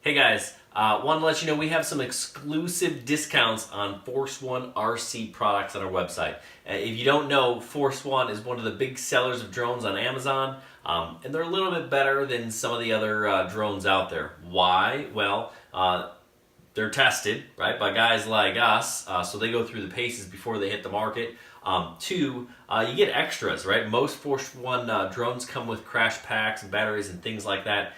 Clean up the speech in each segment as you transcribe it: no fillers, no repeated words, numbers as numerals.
Hey guys, want to let you know we have some exclusive discounts on Force1 RC products on our website. If you don't know, Force1 is one of the big sellers of drones on Amazon, and they're a little bit better than some of the other drones out there. Why? Well, they're tested, right, by guys like us, so they go through the paces before they hit the market. Two, you get extras, right? Most Force1 drones come with crash packs and batteries and things like that.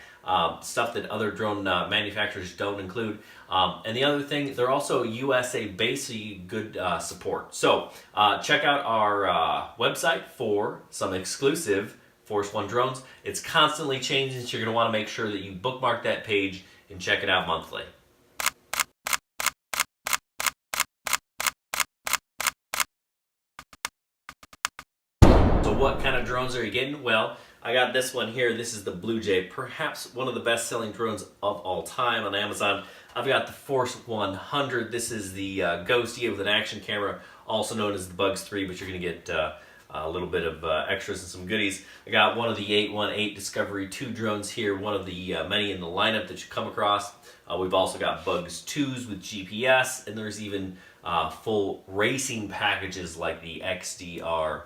Stuff that other drone manufacturers don't include. And the other thing, they're also USA based, so you get good support. So check out our website for some exclusive Force1 drones. It's constantly changing, so you're going to want to make sure that you bookmark that page and check it out monthly. So what kind of drones are you getting? Well, I got this one here. This is the Blue Jay, perhaps one of the best-selling drones of all time on Amazon. I've got the Force 100. This is the Ghosty with an action camera, also known as the Bugs 3, but you're going to get a little bit of extras and some goodies. I got one of the 818 Discovery 2 drones here, one of the many in the lineup that you come across. We've also got Bugs 2s with GPS, and there's even full racing packages like the XDR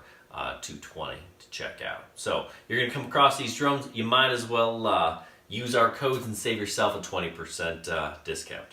220 to check out. So you're going to come across these drones. You might as well use our codes and save yourself a 20% discount.